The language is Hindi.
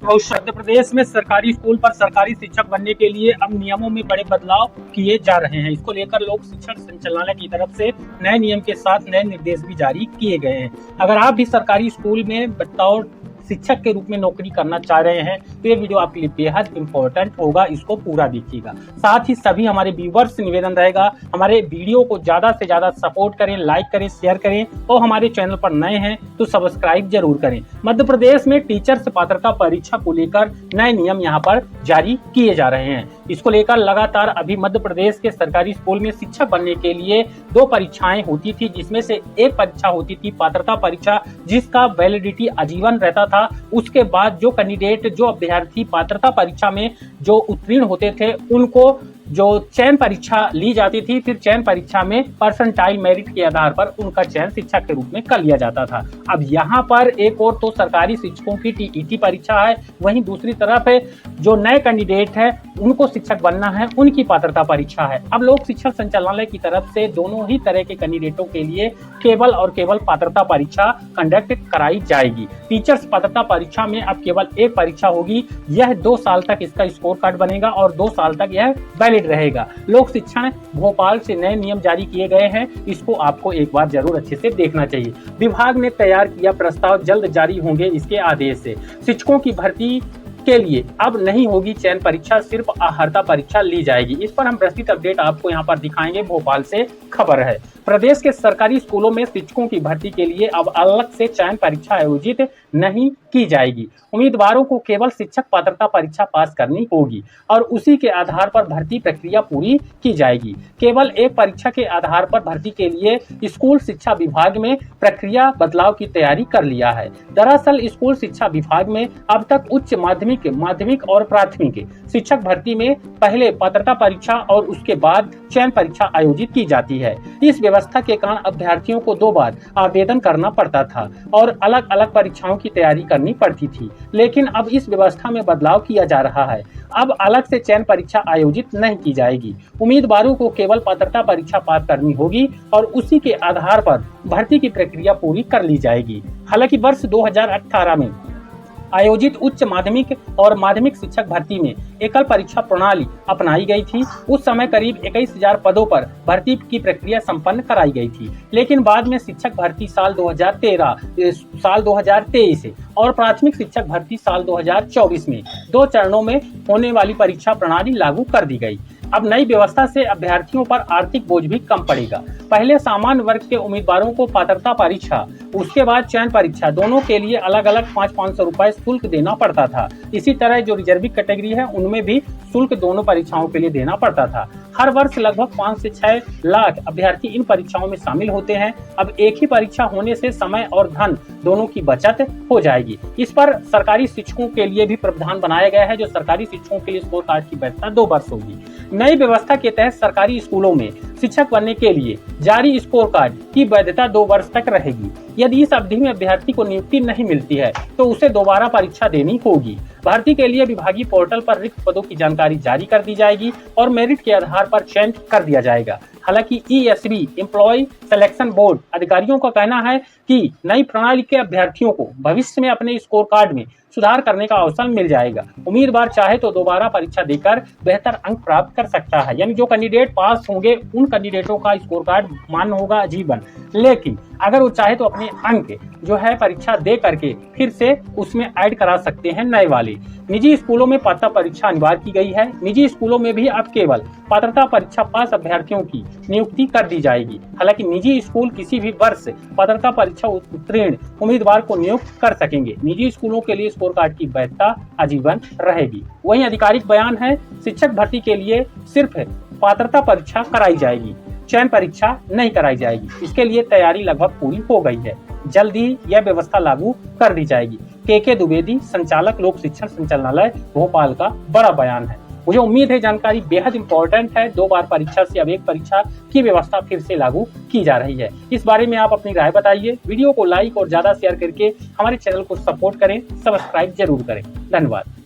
मध्य प्रदेश में सरकारी स्कूल पर सरकारी शिक्षक बनने के लिए अब नियमों में बड़े बदलाव किए जा रहे हैं। इसको लेकर लोक शिक्षण संचालनालय की तरफ से नए नियम के साथ नए निर्देश भी जारी किए गए हैं। अगर आप भी सरकारी स्कूल में बतौर शिक्षक के रूप में नौकरी करना चाह रहे हैं तो ये वीडियो आपके लिए बेहद इंपॉर्टेंट होगा, इसको पूरा देखिएगा। साथ ही सभी हमारे व्यूअर्स से निवेदन रहेगा, हमारे वीडियो को ज्यादा से ज्यादा सपोर्ट करें, लाइक करें, शेयर करें और हमारे चैनल पर नए हैं तो सब्सक्राइब जरूर करें। मध्य प्रदेश में टीचर्स पात्रता परीक्षा को लेकर नए नियम यहाँ पर जारी किए जा रहे हैं। इसको लेकर लगातार अभी मध्य प्रदेश के सरकारी स्कूल में शिक्षक बनने के लिए 2 परीक्षाएं होती थी, जिसमें से एक परीक्षा होती थी पात्रता परीक्षा, जिसका वैलिडिटी आजीवन रहता था। उसके बाद जो कैंडिडेट, जो अभ्यर्थी पात्रता परीक्षा में जो उत्तीर्ण होते थे, उनको जो चयन परीक्षा ली जाती थी, फिर चयन परीक्षा में परसेंटाइल मेरिट के आधार पर उनका चयन शिक्षक के रूप में कर लिया जाता था। अब यहाँ पर एक और तो सरकारी शिक्षकों की टीईटी परीक्षा है, वहीं दूसरी तरफ है जो नए कैंडिडेट है उनको शिक्षक बनना है, उनकी पात्रता परीक्षा है। अब लोक शिक्षण संचालनालय की तरफ से दोनों ही तरह के कैंडिडेटों के लिए केवल और केवल पात्रता परीक्षा कंडक्ट कराई जाएगी। टीचर्स पात्रता परीक्षा में अब केवल एक परीक्षा होगी। यह 2 साल तक इसका स्कोर कार्ड बनेगा और 2 साल तक यह वैलिड रहेगा। लोक शिक्षण भोपाल से नए नियम जारी किए गए हैं, इसको आपको एक बार जरूर अच्छे से देखना चाहिए। विभाग ने तैयार किया प्रस्ताव, जल्द जारी होंगे इसके आदेश से। शिक्षकों की भर्ती के लिए अब नहीं होगी चयन परीक्षा, सिर्फ अर्हता परीक्षा ली जाएगी। इस पर हम विस्तृत अपडेट आपको यहाँ पर दिखाएंगे। भोपाल से खबर है, प्रदेश के सरकारी स्कूलों में शिक्षकों की भर्ती के लिए अब अलग से चयन परीक्षा आयोजित नहीं की जाएगी। उम्मीदवारों को केवल शिक्षक पात्रता परीक्षा पास करनी होगी और उसी के आधार पर भर्ती प्रक्रिया पूरी की जाएगी। केवल एक परीक्षा के आधार पर भर्ती के लिए स्कूल शिक्षा विभाग में प्रक्रिया बदलाव की तैयारी कर लिया है। दरअसल स्कूल शिक्षा विभाग में अब तक उच्च माध्यमिक और प्राथमिक शिक्षक भर्ती में पहले पात्रता परीक्षा और उसके बाद चयन परीक्षा आयोजित की जाती है। इस व्यवस्था के कारण अभ्यर्थियों को 2 बार आवेदन करना पड़ता था और अलग अलग परीक्षाओं की तैयारी करनी पड़ती थी, लेकिन अब इस व्यवस्था में बदलाव किया जा रहा है। अब अलग से चयन परीक्षा आयोजित नहीं की जाएगी। उम्मीदवारों को केवल पात्रता परीक्षा पास करनी होगी और उसी के आधार पर भर्ती की प्रक्रिया पूरी कर ली जाएगी। हालांकि वर्ष 2018 में आयोजित उच्च माध्यमिक और माध्यमिक शिक्षक भर्ती में एकल परीक्षा प्रणाली अपनाई गई थी। उस समय करीब 21,000 पदों पर भर्ती की प्रक्रिया संपन्न कराई गई थी, लेकिन बाद में शिक्षक भर्ती साल 2023 और प्राथमिक शिक्षक भर्ती साल 2024 में 2 चरणों में होने वाली परीक्षा प्रणाली लागू कर दी गई। अब नई व्यवस्था से अभ्यर्थियों पर आर्थिक बोझ भी कम पड़ेगा। पहले सामान्य वर्ग के उम्मीदवारों को पात्रता परीक्षा, उसके बाद चयन परीक्षा, दोनों के लिए अलग अलग 500 रुपए शुल्क देना पड़ता था। इसी तरह जो रिजर्विंग कैटेगरी है उनमें भी शुल्क दोनों परीक्षाओं के लिए देना पड़ता था। हर वर्ष लगभग 5 से 6 लाख अभ्यर्थी इन परीक्षाओं में शामिल होते हैं। अब एक ही परीक्षा होने से समय और धन दोनों की बचत हो जाएगी। इस पर सरकारी शिक्षकों के लिए भी प्रावधान बनाया गया है। जो सरकारी शिक्षकों के लिए स्कोर कार्ड की वैधता 2 वर्ष होगी। नई व्यवस्था के तहत सरकारी स्कूलों में शिक्षक बनने के लिए जारी स्कोर कार्ड की वैधता 2 वर्ष तक रहेगी। यदि इस अवधि में अभ्यर्थी को नियुक्ति नहीं मिलती है तो उसे दोबारा परीक्षा देनी होगी। भर्ती के लिए विभागीय पोर्टल पर रिक्त पदों की जानकारी जारी कर दी जाएगी और मेरिट के आधार पर चयन कर दिया जाएगा। हालांकि ESB एम्प्लॉय सिलेक्शन बोर्ड अधिकारियों का कहना है कि नई प्रणाली के अभ्यर्थियों को भविष्य में अपने स्कोर कार्ड में सुधार करने का अवसर मिल जाएगा। उम्मीदवार चाहे तो दोबारा परीक्षा देकर बेहतर अंक प्राप्त कर सकता है। यानी जो कैंडिडेट पास होंगे उन कैंडिडेटों का स्कोर कार्ड मान्य होगा आजीवन, लेकिन अगर वो चाहे तो अपने अंक जो है परीक्षा दे करके फिर से उसमें ऐड करा सकते हैं नए वाले। निजी स्कूलों में पात्रता परीक्षा अनिवार्य की गई है। निजी स्कूलों में भी अब केवल पात्रता परीक्षा पास अभ्यर्थियों की नियुक्ति कर दी जाएगी। हालांकि निजी स्कूल किसी भी वर्ष पात्रता परीक्षा उत्तीर्ण उम्मीदवार को नियुक्त कर सकेंगे। निजी स्कूलों के लिए स्कोर कार्ड की वैधता आजीवन रहेगी। वहीं आधिकारिक बयान है, शिक्षक भर्ती के लिए सिर्फ पात्रता परीक्षा कराई जाएगी, चयन परीक्षा नहीं कराई जाएगी। इसके लिए तैयारी लगभग पूरी हो गई है। जल्द ही यह व्यवस्था लागू कर दी जाएगी। के द्विवेदी, संचालक लोक शिक्षण संचालनालय भोपाल का बड़ा बयान है। मुझे उम्मीद है जानकारी बेहद इंपॉर्टेंट है। 2 बार परीक्षा से अब एक परीक्षा की व्यवस्था फिर से लागू की जा रही है। इस बारे में आप अपनी राय बताइए। वीडियो को लाइक और ज्यादा शेयर करके हमारे चैनल को सपोर्ट करें, सब्सक्राइब जरूर करें। धन्यवाद।